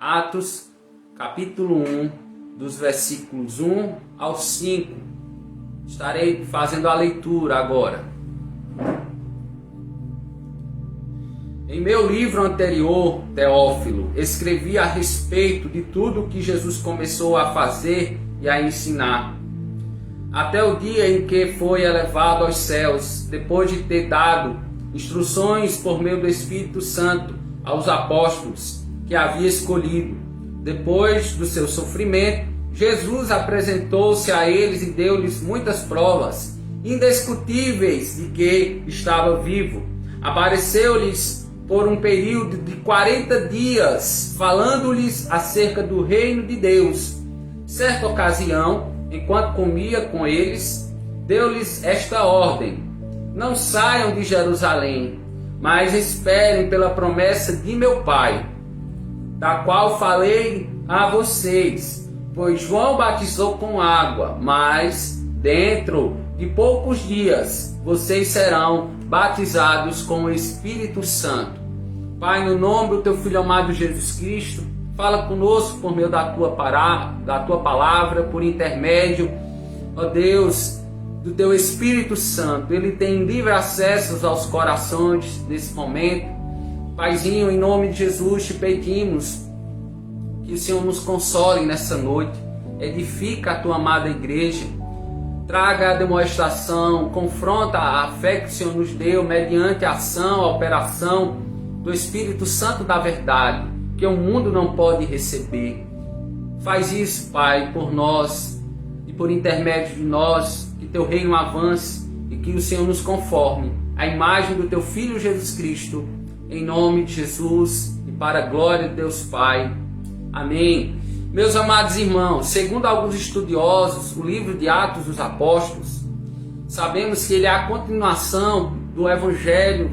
Atos, capítulo 1, dos versículos 1 ao 5. Estarei fazendo a leitura agora. Em meu livro anterior, Teófilo, escrevi a respeito de tudo que Jesus começou a fazer e a ensinar, até o dia em que foi elevado aos céus, depois de ter dado instruções por meio do Espírito Santo aos apóstolos que havia escolhido. Depois do seu sofrimento, Jesus apresentou-se a eles e deu-lhes muitas provas indiscutíveis de que estava vivo. Apareceu-lhes por um período de 40 dias, falando-lhes acerca do reino de Deus. Certa ocasião, enquanto comia com eles, deu-lhes esta ordem: não saiam de Jerusalém, mas esperem pela promessa de meu Pai, da qual falei a vocês. Pois João batizou com água, mas dentro de poucos dias vocês serão batizados com o Espírito Santo. Pai, no nome do teu Filho amado Jesus Cristo, fala conosco por meio da tua palavra, por intermédio, ó Deus, do teu Espírito Santo. Ele tem livre acesso aos corações nesse momento. Paizinho, em nome de Jesus, te pedimos que o Senhor nos console nessa noite, edifica a tua amada igreja, traga a demonstração, confronta a fé que o Senhor nos deu mediante a ação, a operação do Espírito Santo da verdade, que o mundo não pode receber. Faz isso, Pai, por nós e por intermédio de nós, que teu reino avance e que o Senhor nos conforme à imagem do teu Filho Jesus Cristo, em nome de Jesus e para a glória de Deus Pai. Amém. Meus amados irmãos, segundo alguns estudiosos, o livro de Atos dos Apóstolos, sabemos que ele é a continuação do Evangelho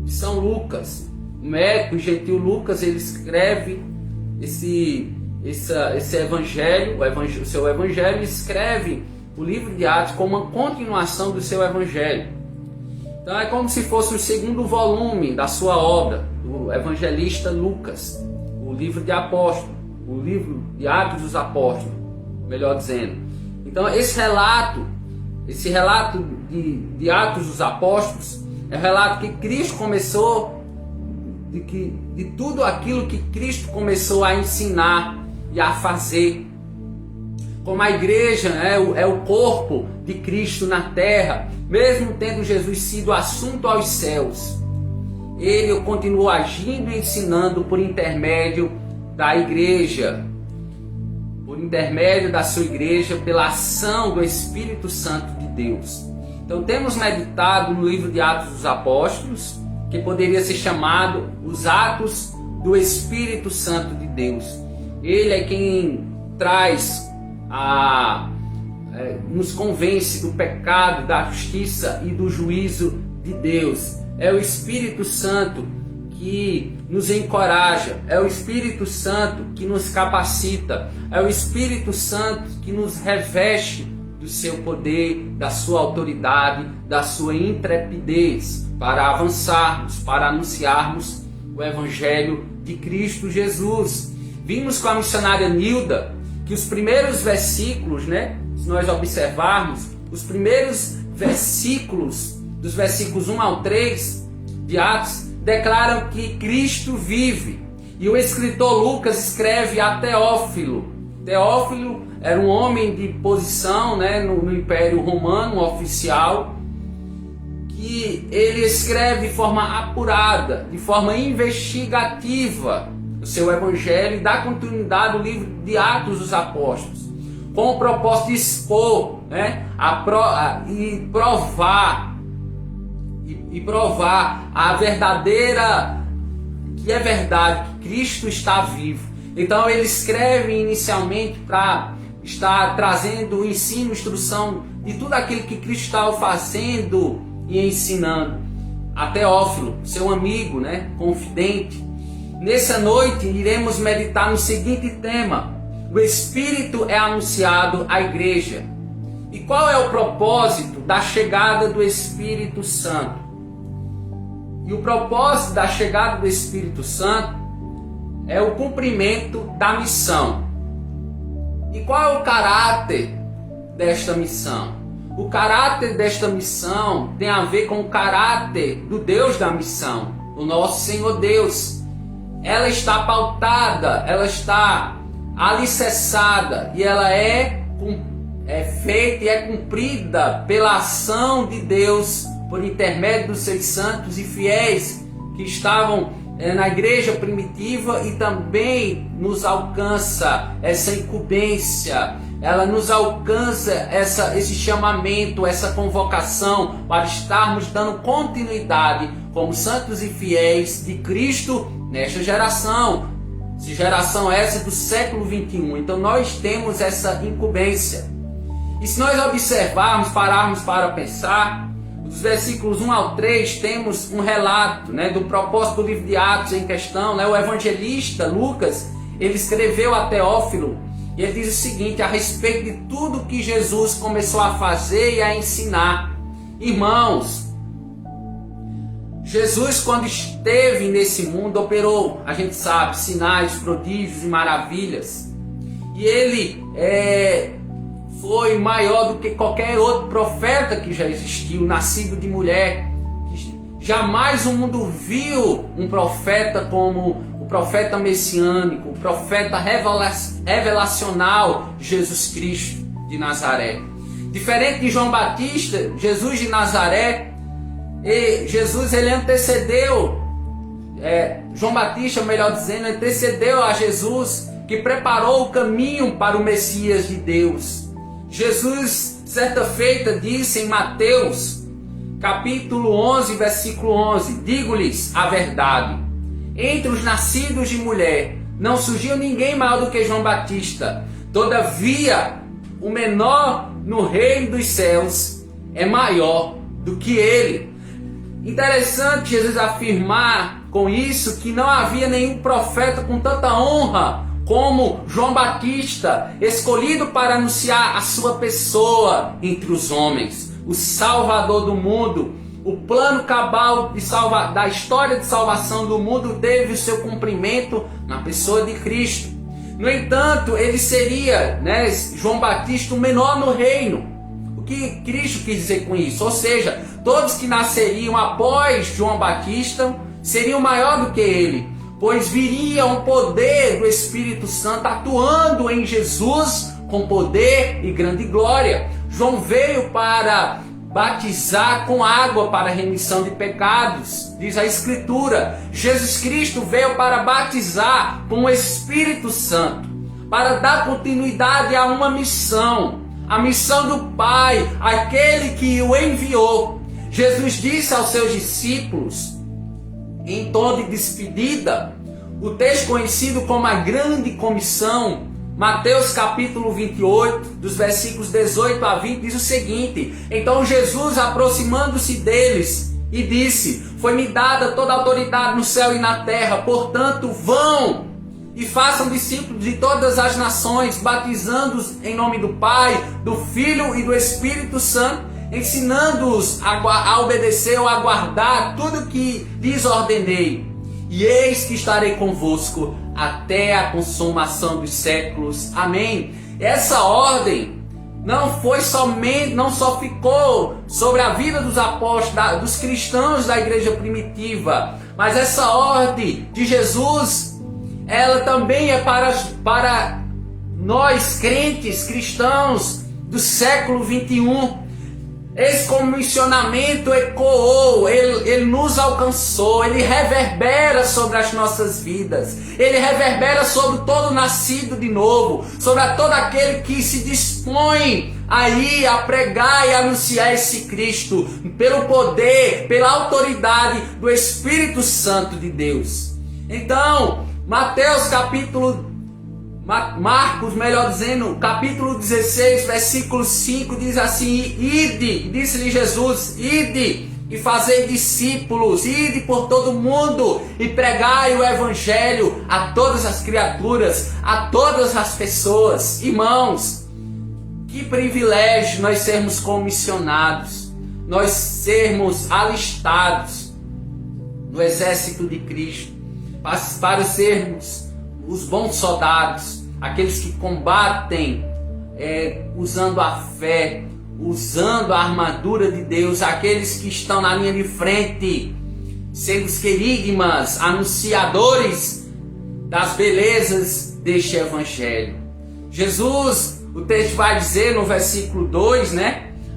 de São Lucas. O médico e gentil Lucas, ele escreve esse evangelho, o seu evangelho, escreve o livro de Atos como uma continuação do seu evangelho. Então é como se fosse o segundo volume da sua obra, do evangelista Lucas, o livro de Apóstolos, o livro de Atos dos Apóstolos, melhor dizendo. Então esse relato de Atos dos Apóstolos é o relato que Cristo começou, de tudo aquilo que Cristo começou a ensinar e a fazer. Como a igreja é o corpo de Cristo na terra, mesmo tendo Jesus sido assunto aos céus, ele continuou agindo e ensinando por intermédio da igreja, por intermédio da sua igreja, pela ação do Espírito Santo de Deus. Então temos meditado no livro de Atos dos Apóstolos, que poderia ser chamado os Atos do Espírito Santo de Deus. Ele é quem nos convence do pecado, da justiça e do juízo de Deus. É o Espírito Santo que nos encoraja, é o Espírito Santo que nos capacita, é o Espírito Santo que nos reveste do seu poder, da sua autoridade, da sua intrepidez para avançarmos, para anunciarmos o Evangelho de Cristo Jesus. Vimos com a missionária Nilda que os primeiros versículos, se nós observarmos, os primeiros versículos, dos versículos 1 ao 3 de Atos, declaram que Cristo vive. E o escritor Lucas escreve a Teófilo. Teófilo era um homem de posição no Império Romano, um oficial, que ele escreve de forma apurada, de forma investigativa, o seu evangelho e dá continuidade ao livro de Atos dos Apóstolos, com o propósito de expor e provar a verdadeira, que é verdade, que Cristo está vivo. Então ele escreve inicialmente para estar trazendo o ensino, instrução de tudo aquilo que Cristo estava fazendo e ensinando a Teófilo, seu amigo, confidente. Nessa noite iremos meditar no seguinte tema: o Espírito é anunciado à igreja. E qual é o propósito da chegada do Espírito Santo? E o propósito da chegada do Espírito Santo é o cumprimento da missão. E qual é o caráter desta missão? O caráter desta missão tem a ver com o caráter do Deus da missão, o nosso Senhor Deus. Ela está pautada, ela está alicerçada e ela é feita e é cumprida pela ação de Deus por intermédio dos seus santos e fiéis que estavam na igreja primitiva, e também nos alcança essa incumbência, ela nos alcança esse chamamento, essa convocação para estarmos dando continuidade como santos e fiéis de Cristo nesta geração. Geração essa do século 21. Então nós temos essa incumbência. E se nós observarmos, pararmos para pensar, dos versículos 1 ao 3, temos um relato, do propósito do livro de Atos em questão. O evangelista Lucas, ele escreveu a Teófilo, e ele diz o seguinte, a respeito de tudo que Jesus começou a fazer e a ensinar. Irmãos, Jesus, quando esteve nesse mundo, operou, a gente sabe, sinais, prodígios e maravilhas. E ele foi maior do que qualquer outro profeta que já existiu, nascido de mulher. Jamais o mundo viu um profeta como o profeta messiânico, o profeta revelacional, Jesus Cristo de Nazaré. Diferente de João Batista, Jesus de Nazaré, Jesus ele antecedeu, João Batista, melhor dizendo, antecedeu a Jesus, que preparou o caminho para o Messias de Deus. Jesus, certa feita, disse em Mateus, capítulo 11, versículo 11, digo-lhes a verdade, entre os nascidos de mulher, não surgiu ninguém maior do que João Batista, todavia, o menor no reino dos céus é maior do que ele. Interessante Jesus afirmar com isso que não havia nenhum profeta com tanta honra como João Batista, escolhido para anunciar a sua pessoa entre os homens, o Salvador do mundo. O plano cabal da história de salvação do mundo teve o seu cumprimento na pessoa de Cristo. No entanto, ele seria, João Batista, o menor no reino. O que Cristo quis dizer com isso? Ou seja, todos que nasceriam após João Batista seriam maior do que ele, pois viria um poder do Espírito Santo atuando em Jesus com poder e grande glória. João veio para batizar com água para a remissão de pecados, diz a Escritura. Jesus Cristo veio para batizar com o Espírito Santo, para dar continuidade a uma missão, a missão do Pai, aquele que o enviou. Jesus disse aos seus discípulos, em tom de despedida, o texto conhecido como a Grande Comissão, Mateus capítulo 28, dos versículos 18 a 20, diz o seguinte: então Jesus, aproximando-se deles, e disse, foi-me dada toda a autoridade no céu e na terra, portanto vão e façam discípulos de todas as nações, batizando-os em nome do Pai, do Filho e do Espírito Santo, ensinando-os a obedecer ou a guardar tudo que lhes ordenei. E eis que estarei convosco até a consumação dos séculos. Amém. Essa ordem não só ficou sobre a vida dos apóstolos, dos cristãos da igreja primitiva, mas essa ordem de Jesus, ela também é para nós crentes cristãos do século 21. Esse comissionamento ecoou, ele nos alcançou, ele reverbera sobre as nossas vidas, ele reverbera sobre todo nascido de novo, sobre todo aquele que se dispõe aí a pregar e anunciar esse Cristo, pelo poder, pela autoridade do Espírito Santo de Deus. Então, Marcos, melhor dizendo, capítulo 16, versículo 5, diz assim: ide, disse-lhe Jesus, ide e fazei discípulos, ide por todo mundo e pregai o evangelho a todas as criaturas, a todas as pessoas. Irmãos, que privilégio nós sermos comissionados, nós sermos alistados no exército de Cristo, para sermos os bons soldados, aqueles que combatem usando a fé, usando a armadura de Deus, aqueles que estão na linha de frente, sendo os querigmas, anunciadores das belezas deste evangelho. Jesus, o texto vai dizer no versículo 2,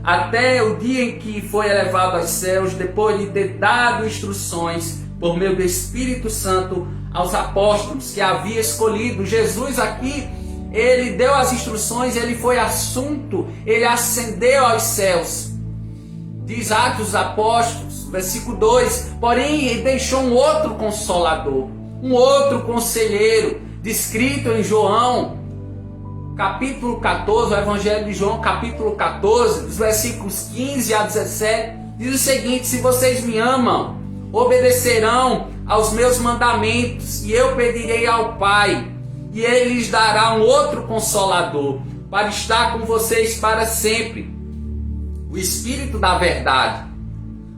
até o dia em que foi elevado aos céus, depois de ter dado instruções por meio do Espírito Santo aos apóstolos que havia escolhido. Jesus aqui, ele deu as instruções, ele foi assunto, ele ascendeu aos céus. Diz Atos dos Apóstolos, versículo 2, porém ele deixou um outro consolador, um outro conselheiro, descrito em João, capítulo 14, o Evangelho de João, capítulo 14, dos versículos 15 a 17, diz o seguinte: se vocês me amam, obedecerão aos meus mandamentos, e eu pedirei ao Pai, e Ele lhes dará um outro consolador, para estar com vocês para sempre, o Espírito da verdade.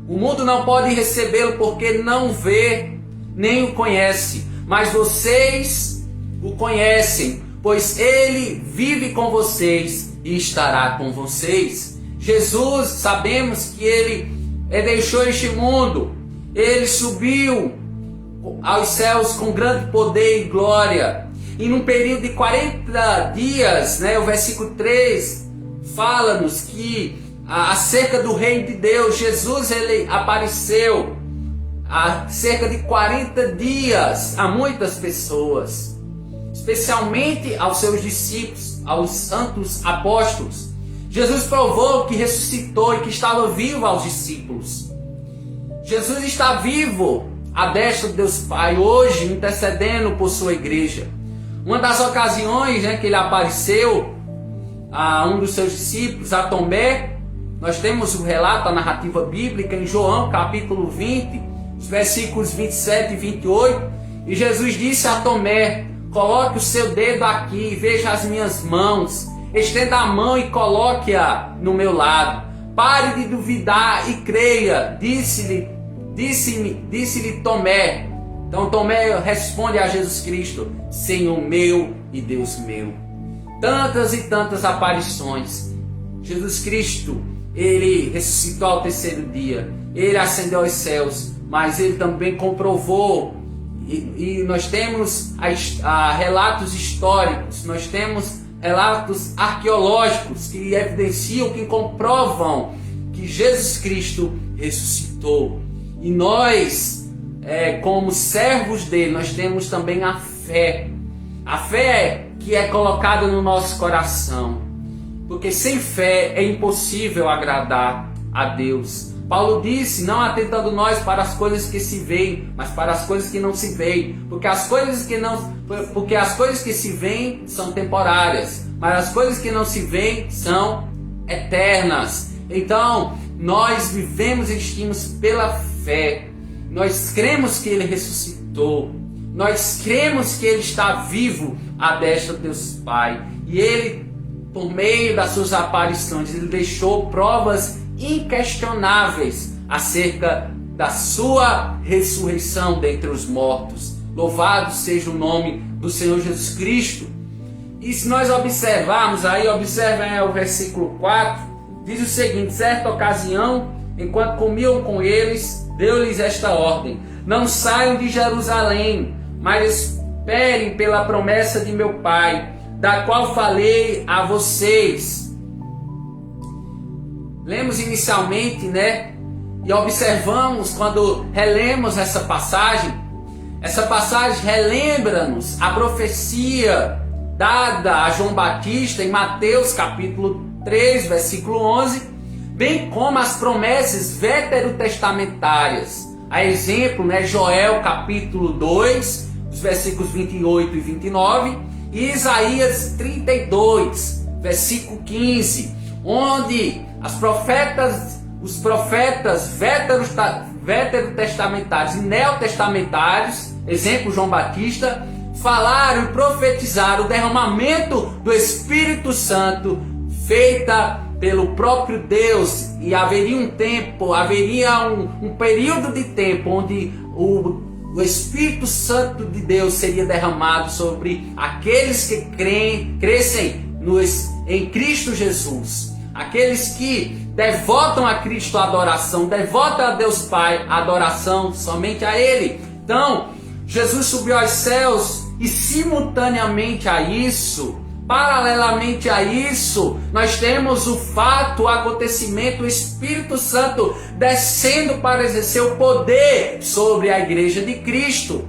O mundo não pode recebê-lo porque não vê, nem o conhece, mas vocês o conhecem, pois Ele vive com vocês e estará com vocês. Jesus, sabemos que Ele deixou este mundo, Ele subiu aos céus com grande poder e glória, e num período de 40 dias, o versículo 3 fala-nos que acerca do reino de Deus, Jesus ele apareceu há cerca de 40 dias a muitas pessoas, especialmente aos seus discípulos, aos santos apóstolos. Jesus provou que ressuscitou e que estava vivo aos discípulos. Jesus está vivo à destra de Deus Pai, hoje intercedendo por sua igreja. Uma das ocasiões que ele apareceu a um dos seus discípulos, a Tomé, nós temos o relato, a narrativa bíblica em João capítulo 20, os versículos 27 e 28, e Jesus disse a Tomé: coloque o seu dedo aqui e veja as minhas mãos, estenda a mão e coloque-a no meu lado, pare de duvidar e creia, disse-lhe Tomé. Então Tomé responde a Jesus Cristo: Senhor meu e Deus meu. Tantas e tantas aparições. Jesus Cristo, ele ressuscitou ao terceiro dia, ele ascendeu aos céus, mas ele também comprovou, e nós temos relatos históricos, nós temos relatos arqueológicos que evidenciam, que comprovam que Jesus Cristo ressuscitou. E nós, como servos dele, nós temos também a fé que é colocada no nosso coração, porque sem fé é impossível agradar a Deus. Paulo disse: não atentando nós para as coisas que se veem, mas para as coisas que não se veem, porque as coisas que se veem são temporárias, mas as coisas que não se veem são eternas. Então nós vivemos e existimos pela fé. Nós cremos que ele ressuscitou, nós cremos que ele está vivo à destra de Deus Pai, e ele, por meio das suas aparições, ele deixou provas inquestionáveis acerca da sua ressurreição dentre os mortos. Louvado seja o nome do Senhor Jesus Cristo. E se nós observarmos aí, observem o versículo 4, diz o seguinte: certa ocasião, enquanto comiam com eles, deu-lhes esta ordem: não saiam de Jerusalém, mas esperem pela promessa de meu Pai, da qual falei a vocês. Lemos inicialmente, e observamos, quando relemos essa passagem relembra-nos a profecia dada a João Batista em Mateus capítulo 3, versículo 11, bem como as promessas veterotestamentárias, a exemplo, Joel capítulo 2, os versículos 28 e 29, e Isaías 32, versículo 15, onde os profetas veterotestamentários e neotestamentários, exemplo João Batista, falaram e profetizaram o derramamento do Espírito Santo feita pelo próprio Deus, e haveria um período de tempo onde o Espírito Santo de Deus seria derramado sobre aqueles que crescem em Cristo Jesus. Aqueles que devotam a Cristo a adoração, devotam a Deus Pai a adoração somente a Ele. Então, Jesus subiu aos céus e simultaneamente a isso, paralelamente a isso, nós temos o fato, o acontecimento, o Espírito Santo descendo para exercer o poder sobre a igreja de Cristo.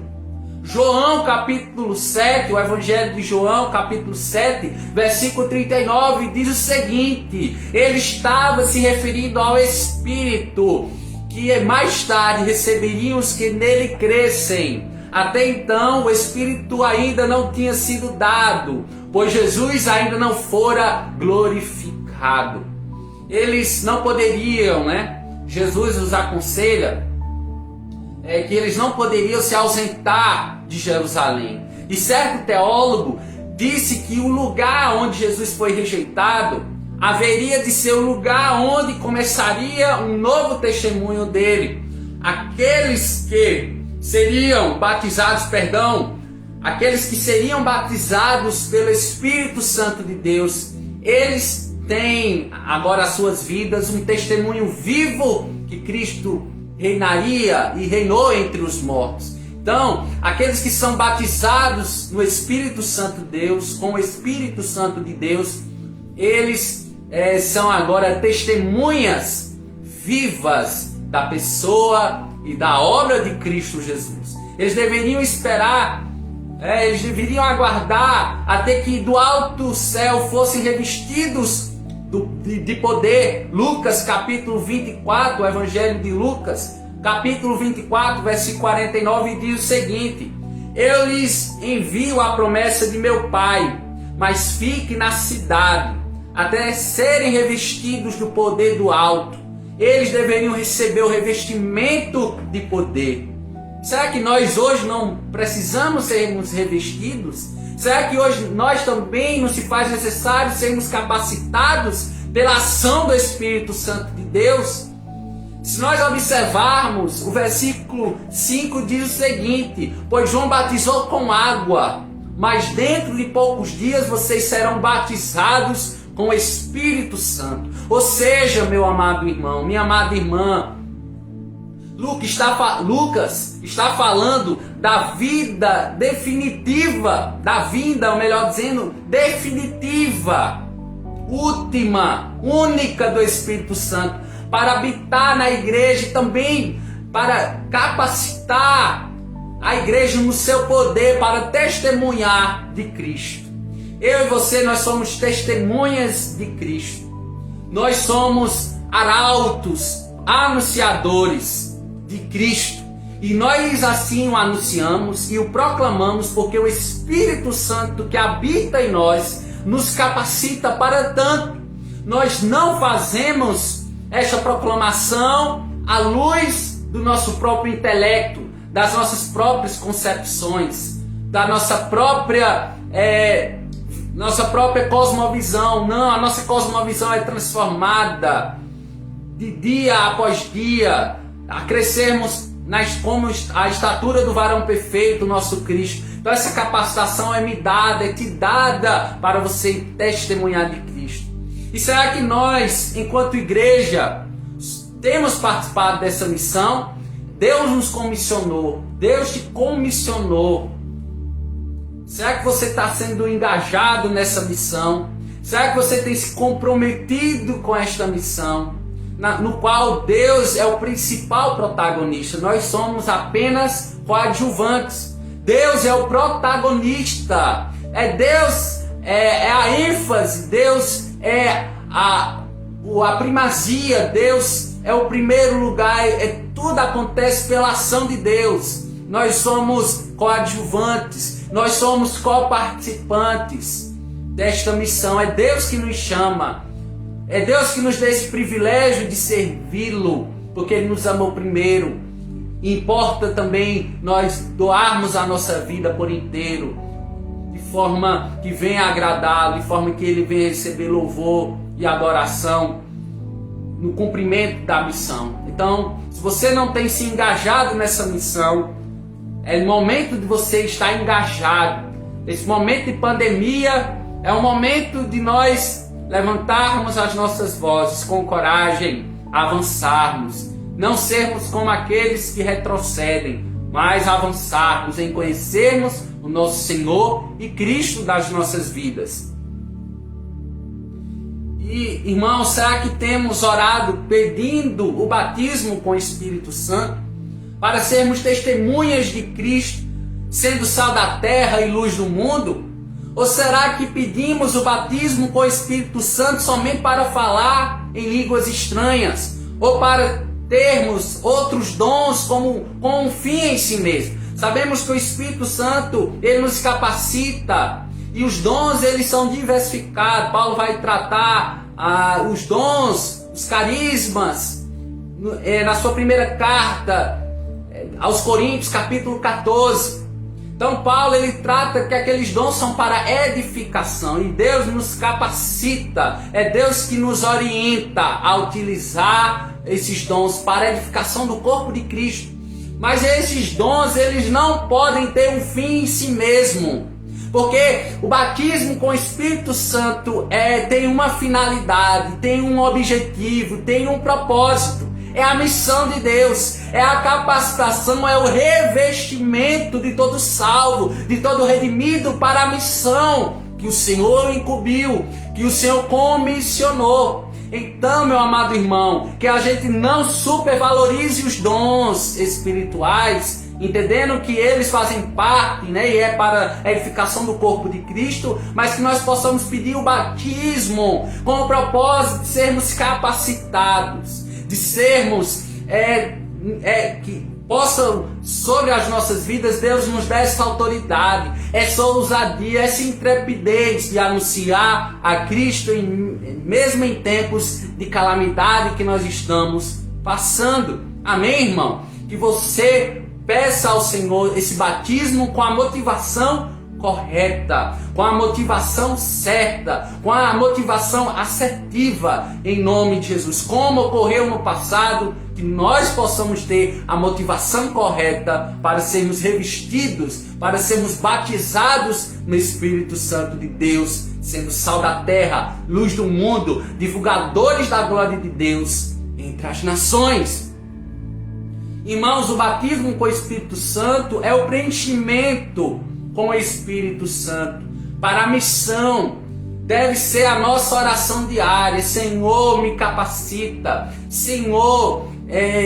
João capítulo 7, o Evangelho de João capítulo 7, versículo 39 diz o seguinte: ele estava se referindo ao Espírito, que mais tarde receberiam os que nele crescem. Até então o Espírito ainda não tinha sido dado, pois Jesus ainda não fora glorificado. Eles não poderiam, Jesus os aconselha que eles não poderiam se ausentar de Jerusalém. E certo teólogo disse que o lugar onde Jesus foi rejeitado haveria de ser o lugar onde começaria um novo testemunho dele. Aqueles que seriam batizados pelo Espírito Santo de Deus, eles têm agora as suas vidas um testemunho vivo que Cristo reinaria e reinou entre os mortos. Então, aqueles que são batizados no Espírito Santo de Deus, com o Espírito Santo de Deus, eles são agora testemunhas vivas da pessoa e da obra de Cristo Jesus. Eles deveriam eles deveriam aguardar até que do alto céu fossem revestidos de poder. Lucas capítulo 24, o Evangelho de Lucas, capítulo 24, versículo 49, diz o seguinte: eu lhes envio a promessa de meu Pai, mas fique na cidade, até serem revestidos do poder do alto. Eles deveriam receber o revestimento de poder. Será que nós hoje não precisamos sermos revestidos? Será que hoje nós também não se faz necessário sermos capacitados pela ação do Espírito Santo de Deus? Se nós observarmos, o versículo 5 diz o seguinte: pois João batizou com água, mas dentro de poucos dias vocês serão batizados com o Espírito Santo. Ou seja, meu amado irmão, minha amada irmã, Lucas está falando da vida definitiva, da vinda, ou melhor dizendo, definitiva, última, única do Espírito Santo, para habitar na igreja e também para capacitar a igreja no seu poder para testemunhar de Cristo. Eu e você, nós somos testemunhas de Cristo. Nós somos arautos, anunciadores de Cristo. E nós assim o anunciamos e o proclamamos porque o Espírito Santo que habita em nós nos capacita para tanto. Nós não fazemos esta proclamação à luz do nosso próprio intelecto, das nossas próprias concepções, da nossa própria cosmovisão. Não, a nossa cosmovisão é transformada de dia após dia, a crescermos como a estatura do varão perfeito, nosso Cristo. Então essa capacitação é te dada para você testemunhar de Cristo. E será que nós, enquanto igreja, temos participado dessa missão? Deus nos comissionou, Deus te comissionou. Será que você está sendo engajado nessa missão? Será que você tem se comprometido com esta missão? No qual Deus é o principal protagonista. Nós somos apenas coadjuvantes. Deus é o protagonista. Deus é a ênfase. Deus é a primazia. Deus é o primeiro lugar. Tudo acontece pela ação de Deus. Nós somos coadjuvantes. Nós somos coparticipantes desta missão. É Deus que nos chama. É Deus que nos dá esse privilégio de servi-lo, porque Ele nos amou primeiro. E importa também nós doarmos a nossa vida por inteiro, de forma que venha agradá-lo, de forma que Ele venha receber louvor e adoração no cumprimento da missão. Então, se você não tem se engajado nessa missão, É o momento de você estar engajado. Esse momento de pandemia é o momento de nós levantarmos as nossas vozes com coragem, avançarmos. Não sermos como aqueles que retrocedem, mas avançarmos em conhecermos o nosso Senhor e Cristo das nossas vidas. E, irmãos, será que temos orado pedindo o batismo com o Espírito Santo para sermos testemunhas de Cristo, sendo sal da terra e luz do mundo? Ou será que pedimos o batismo com o Espírito Santo somente para falar em línguas estranhas, ou para termos outros dons com um fim em si mesmo? Sabemos que o Espírito Santo, ele nos capacita, e os dons, eles são diversificados. Paulo vai tratar os dons, os carismas, na sua primeira carta aos Coríntios, capítulo 14. Então Paulo, ele trata que aqueles dons são para edificação, e Deus nos capacita, é Deus que nos orienta a utilizar esses dons para a edificação do corpo de Cristo. Mas esses dons, eles não podem ter um fim em si mesmo, porque o batismo com o Espírito Santo tem uma finalidade, tem um objetivo, tem um propósito. É a missão de Deus, é a capacitação, é o revestimento de todo salvo, de todo redimido para a missão que o Senhor incumbiu, que o Senhor comissionou. Então, meu amado irmão, que a gente não supervalorize os dons espirituais, entendendo que eles fazem parte, e é para a edificação do corpo de Cristo, mas que nós possamos pedir o batismo com o propósito de sermos capacitados, de sermos, que possam, sobre as nossas vidas, Deus nos dá essa autoridade, essa ousadia, essa intrepidez de anunciar a Cristo, mesmo em tempos de calamidade que nós estamos passando. Amém, irmão? Que você peça ao Senhor esse batismo com a motivação correta, com a motivação certa, com a motivação assertiva, em nome de Jesus. Como ocorreu no passado, que nós possamos ter a motivação correta para sermos revestidos, para sermos batizados no Espírito Santo de Deus, sendo sal da terra, luz do mundo, divulgadores da glória de Deus entre as nações. Irmãos, o batismo com o Espírito Santo é o preenchimento com o Espírito Santo para a missão. Deve ser a nossa oração diária. Senhor, me capacita. Senhor,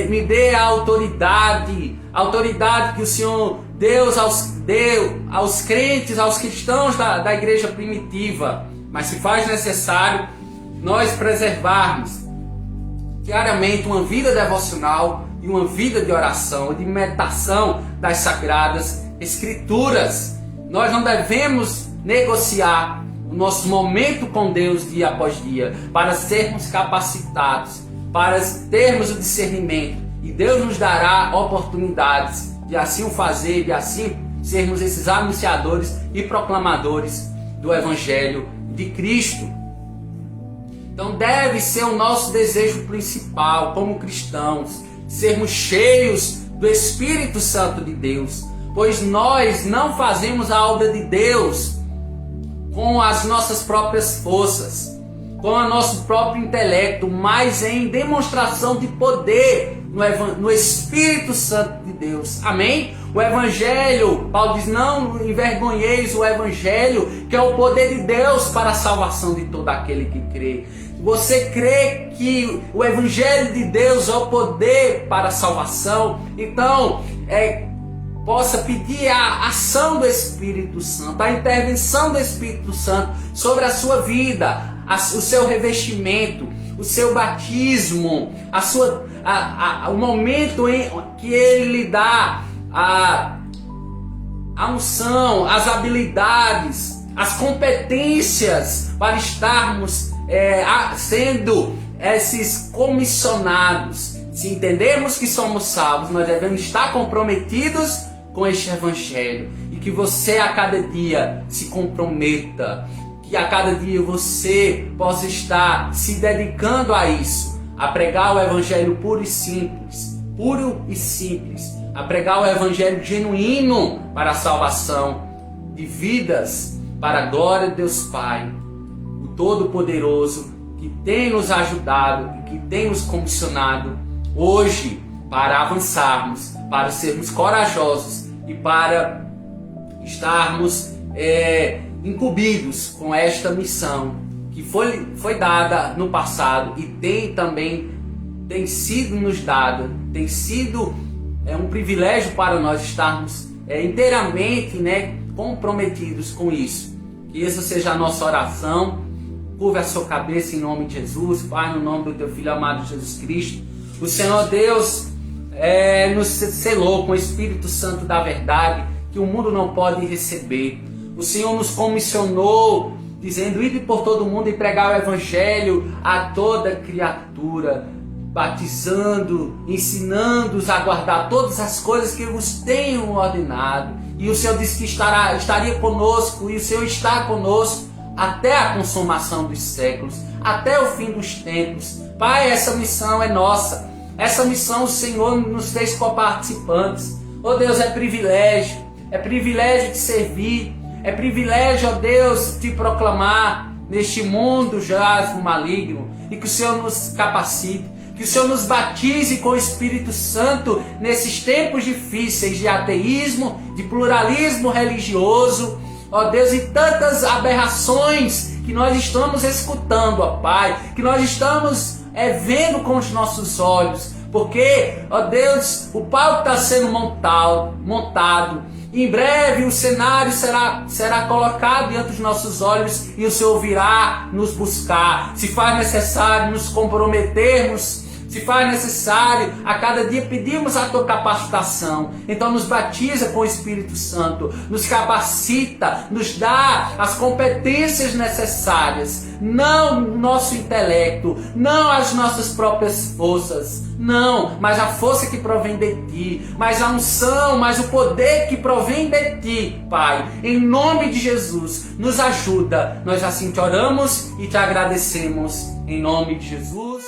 me dê a autoridade que o Senhor deu aos crentes, aos cristãos da igreja primitiva. Mas se faz necessário nós preservarmos diariamente uma vida devocional e uma vida de oração, de meditação das Sagradas Escrituras. Nós não devemos negociar o nosso momento com Deus dia após dia, para sermos capacitados, para termos o discernimento, e Deus nos dará oportunidades de assim o fazer, de assim sermos esses anunciadores e proclamadores do Evangelho de Cristo. Então deve ser o nosso desejo principal como cristãos, sermos cheios do Espírito Santo de Deus, pois nós não fazemos a obra de Deus com as nossas próprias forças, com o nosso próprio intelecto, mas em demonstração de poder no Espírito Santo de Deus. Amém? O Evangelho, Paulo diz, não envergonheis o Evangelho, que é o poder de Deus para a salvação de todo aquele que crê. Você crê que o Evangelho de Deus é o poder para a salvação? Então, possa pedir a ação do Espírito Santo, a intervenção do Espírito Santo sobre a sua vida, o seu revestimento, o seu batismo, o momento em que Ele lhe dá a unção, as habilidades, as competências para estarmos sendo esses comissionados. Se entendermos que somos salvos, nós devemos estar comprometidos com este Evangelho, e que você a cada dia se comprometa, que a cada dia você possa estar se dedicando a isso, a pregar o Evangelho puro e simples, a pregar o evangelho genuíno para a salvação de vidas, para a glória de Deus Pai, o Todo-Poderoso, que tem nos ajudado e que tem nos comissionado hoje para avançarmos, para sermos corajosos e para estarmos incumbidos com esta missão que foi dada no passado e tem sido nos dada, tem sido um privilégio para nós estarmos inteiramente comprometidos com isso. Que essa seja a nossa oração. Curva a sua cabeça em nome de Jesus, Pai, no nome do Teu Filho amado Jesus Cristo. O Senhor Deus nos selou com o Espírito Santo da verdade, que o mundo não pode receber. O Senhor nos comissionou, dizendo: ide por todo o mundo e pregar o Evangelho a toda criatura, batizando, ensinando-os a guardar todas as coisas que vos tenho ordenado. E o Senhor disse que estaria conosco, e o Senhor está conosco até a consumação dos séculos, até o fim dos tempos. Pai, essa missão é nossa. Essa missão o Senhor nos fez coparticipantes. Oh Deus, é privilégio de servir, é privilégio, ó Deus, de proclamar neste mundo jaz no maligno, e que o Senhor nos capacite, que o Senhor nos batize com o Espírito Santo nesses tempos difíceis de ateísmo, de pluralismo religioso, ó Deus, e tantas aberrações que nós estamos escutando, ó Pai, que nós estamos vendo com os nossos olhos, porque, ó Deus, o palco está sendo montado. Em breve o cenário será colocado diante dos nossos olhos e o Senhor virá nos buscar. Se faz necessário nos comprometermos, se faz necessário a cada dia pedirmos a Tua capacitação, então nos batiza com o Espírito Santo, nos capacita, nos dá as competências necessárias, não o nosso intelecto, não as nossas próprias forças, não, mas a força que provém de Ti, mas a unção, mas o poder que provém de Ti, Pai. Em nome de Jesus, nos ajuda. Nós assim te oramos e te agradecemos. Em nome de Jesus.